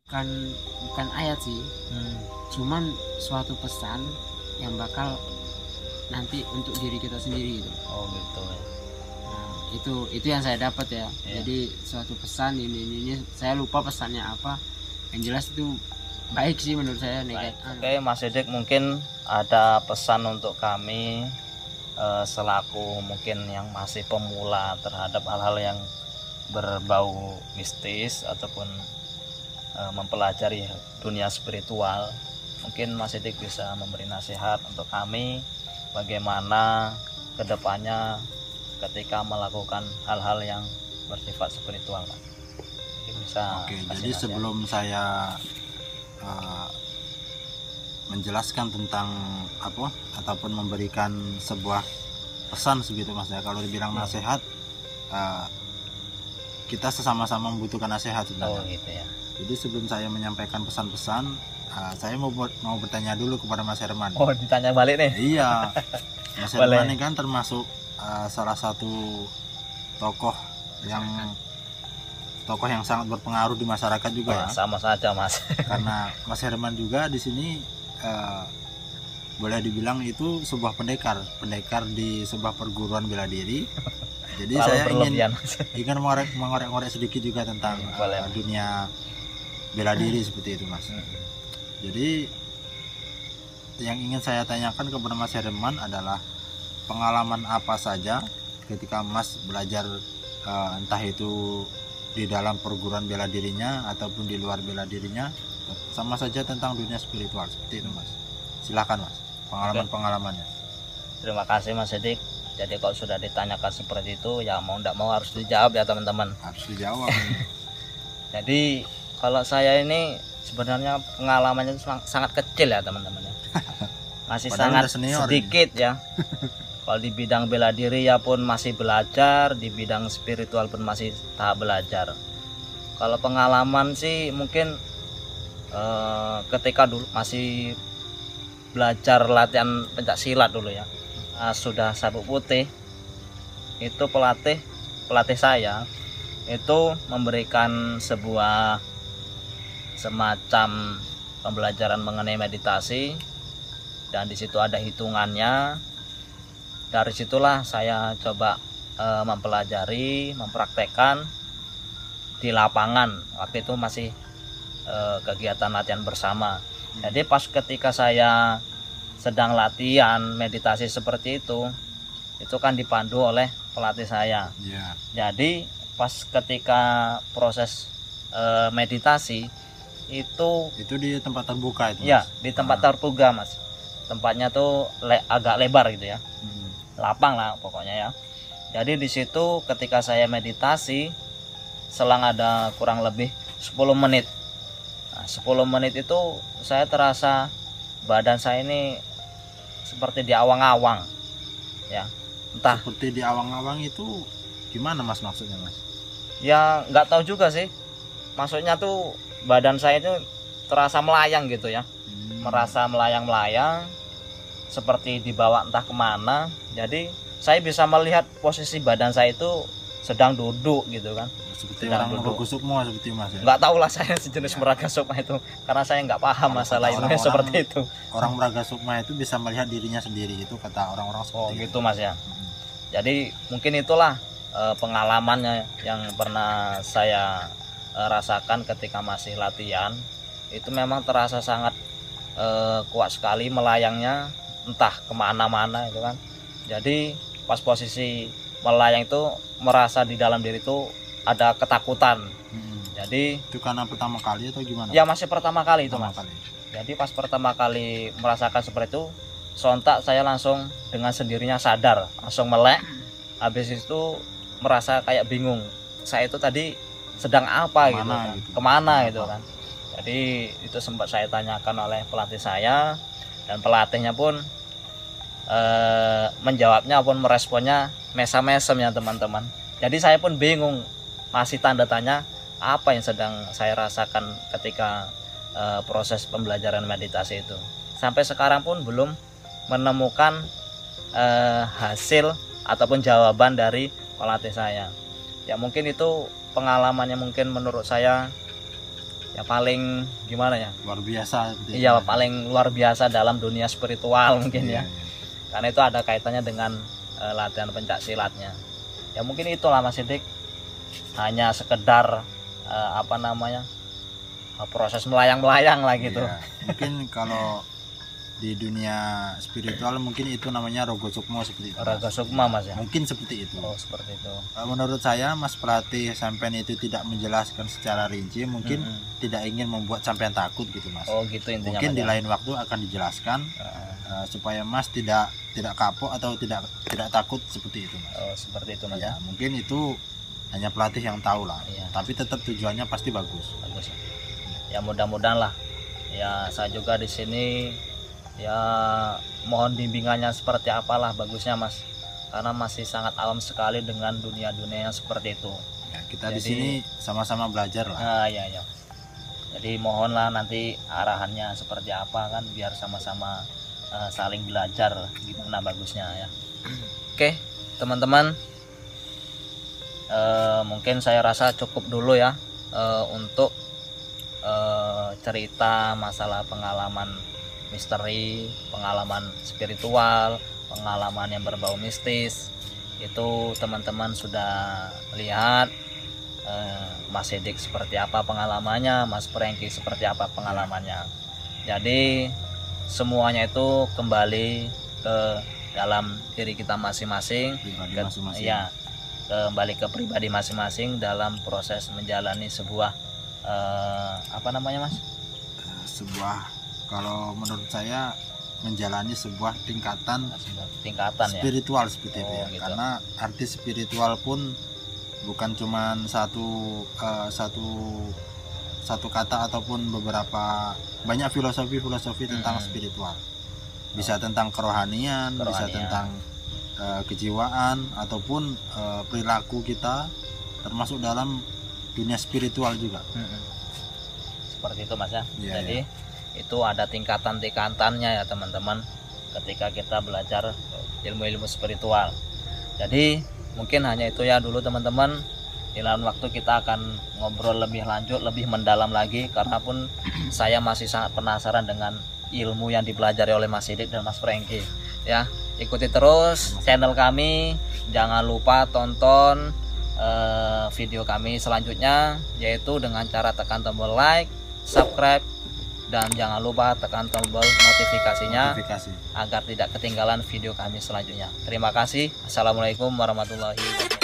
bukan ayat sih, cuman suatu pesan yang bakal nanti untuk diri kita sendiri gitu. Oh gitu ya. Nah, itu yang saya dapat ya. Iya. Jadi suatu pesan ini saya lupa pesannya apa. Yang jelas itu baik sih menurut saya. Oke, Mas Sidik, mungkin ada pesan untuk kami selaku mungkin yang masih pemula terhadap hal-hal yang berbau mistis ataupun mempelajari dunia spiritual. Mungkin Mas Sidik bisa memberi nasihat untuk kami bagaimana kedepannya ketika melakukan hal-hal yang bersifat spiritual, Mas. Bisa. Oke, jadi sebelum saya menjelaskan tentang apa ataupun memberikan sebuah pesan segitu Mas ya, kalau dibilang nasihat, kita sesama-sama membutuhkan nasihat sebenarnya. Oh gitu ya. Jadi sebelum saya menyampaikan pesan-pesan, saya mau bertanya dulu kepada Mas Herman. Oh, ditanya balik nih. Iya, Mas Herman ini kan termasuk salah satu tokoh yang sangat berpengaruh di masyarakat juga ya. Sama saja Mas. Karena Mas Herman juga di sini boleh dibilang itu sebuah pendekar di sebuah perguruan bela diri. Jadi saya ingin mengorek-ngorek sedikit juga tentang dunia bela diri seperti itu Mas. Jadi yang ingin saya tanyakan kepada Mas Herman adalah pengalaman apa saja ketika Mas belajar, entah itu di dalam perguruan bela dirinya ataupun di luar bela dirinya, sama saja tentang dunia spiritual seperti itu Mas. Silakan Mas, pengalamannya. Terima kasih Mas Sidik. Jadi kalau sudah ditanyakan seperti itu, ya mau tidak mau harus dijawab ya teman-teman. Harus dijawab. Jadi kalau saya ini sebenarnya pengalamannya sangat kecil ya teman-teman ya. Masih sangat sedikit ini. Ya. Kalau di bidang bela diri ya pun masih belajar, di bidang spiritual pun masih tahap belajar. Kalau pengalaman sih mungkin ketika dulu masih belajar latihan pencak silat dulu ya. Sudah sabuk putih, itu pelatih saya itu memberikan sebuah semacam pembelajaran mengenai meditasi, dan di situ ada hitungannya. Dari situlah saya coba mempelajari, mempraktekkan di lapangan. Waktu itu masih kegiatan latihan bersama. Jadi pas ketika saya sedang latihan meditasi seperti itu kan dipandu oleh pelatih saya. Jadi pas ketika proses meditasi itu di tempat terbuka itu Mas? Ya, di tempat terbuka Mas. Tempatnya tuh agak lebar gitu ya. Lapang lah pokoknya ya. Jadi di situ ketika saya meditasi selang ada kurang lebih 10 menit. Nah, 10 menit itu saya terasa badan saya ini seperti di awang-awang ya. Entah seperti di awang-awang itu gimana Mas maksudnya Mas? Ya nggak tahu juga sih. Maksudnya tuh badan saya itu terasa melayang gitu ya. Merasa melayang-melayang seperti dibawa entah kemana. Jadi saya bisa melihat posisi badan saya itu sedang duduk gitu kan. Seperti orang meraga sukma seperti Mas ya? Nggak tahu lah saya sejenis meraga sukma itu, karena saya nggak paham masalah ilmunya seperti itu. Orang meraga sukma itu bisa melihat dirinya sendiri, itu kata orang-orang seperti itu Mas ya. Jadi mungkin itulah pengalamannya yang pernah saya rasakan ketika masih latihan. Itu memang terasa sangat kuat sekali melayangnya entah kemana-mana itu kan. Jadi pas posisi melayang itu merasa di dalam diri itu ada ketakutan. Jadi itu karena pertama kali atau gimana? Ya masih pertama kali itu Mas. Jadi pas pertama kali merasakan seperti itu, sontak saya langsung dengan sendirinya sadar, langsung melek. Habis itu merasa kayak bingung. Saya itu tadi sedang apa gitu kan? Kemana gitu kan? Jadi itu sempat saya tanyakan oleh pelatih saya, dan pelatihnya pun menjawabnya pun meresponnya mesam-mesem ya teman-teman. Jadi saya pun bingung, masih tanda tanya apa yang sedang saya rasakan ketika proses pembelajaran meditasi itu. Sampai sekarang pun belum menemukan hasil ataupun jawaban dari pelatih saya. Ya mungkin itu pengalamannya mungkin menurut saya ya paling gimana ya, luar biasa seperti iya itu. paling luar biasa dalam dunia spiritual mungkin Iya, ya. iya. Karena itu ada kaitannya dengan latihan pencak silatnya. Ya mungkin itulah Mas Sidik, hanya sekedar proses melayang-melayang lah gitu. Iya. Mungkin kalau di dunia spiritual mungkin itu namanya Rogo Sukmo seperti itu. Raga Sukma Mas ya. Mungkin seperti itu. Oh seperti itu. Menurut saya Mas pelatih sampean itu tidak menjelaskan secara rinci, mungkin tidak ingin membuat sampean takut gitu Mas. Oh gitu intinya. Mungkin Mas, di ya? lain waktu akan dijelaskan supaya Mas tidak kapok atau tidak takut seperti itu Mas. Oh seperti itu Mas. Ya, mungkin itu hanya pelatih yang tahu lah. Iya. Tapi tetap tujuannya pasti bagus. Bagus. Ya mudah-mudahan lah. Ya saya juga di sini ya mohon bimbingannya seperti apalah bagusnya Mas. Karena masih sangat awam sekali dengan dunia-dunia yang seperti itu. Ya, kita di Jadi- sini sama-sama belajar lah. Ya. Jadi mohonlah nanti arahannya seperti apa kan, biar sama-sama saling belajar gimana bagusnya ya. Oke teman-teman, mungkin saya rasa cukup dulu ya untuk cerita masalah pengalaman misteri, pengalaman spiritual, pengalaman yang berbau mistis. Itu teman-teman sudah lihat Mas Sidik seperti apa pengalamannya, Mas Franky seperti apa pengalamannya. Jadi semuanya itu kembali ke dalam diri kita masing-masing, Pribadi masing-masing. ya, kembali ke pribadi masing-masing dalam proses menjalani sebuah apa namanya Mas? Sebuah, kalau menurut saya menjalani sebuah tingkatan Tingkatan ya. spiritual seperti itu Oh, ya. gitu. Karena arti spiritual pun bukan cuman satu kata ataupun beberapa, banyak filosofi tentang spiritual. Bisa tentang kerohanian, bisa tentang kejiwaan ataupun perilaku kita, termasuk dalam dunia spiritual juga. Seperti itu Mas ya. Iya, Jadi itu ada tingkatan-tingkatannya ya teman-teman ketika kita belajar ilmu-ilmu spiritual. Jadi mungkin hanya itu ya dulu teman-teman. Di lain waktu kita akan ngobrol lebih lanjut, lebih mendalam lagi, karena pun saya masih sangat penasaran dengan ilmu yang dipelajari oleh Mas Sidik dan Mas Franky ya. Ikuti terus channel kami, jangan lupa tonton video kami selanjutnya, yaitu dengan cara tekan tombol like, subscribe, dan jangan lupa tekan tombol notifikasinya Notifikasi. agar tidak ketinggalan video kami selanjutnya. Terima kasih. Assalamualaikum warahmatullahi wabarakatuh.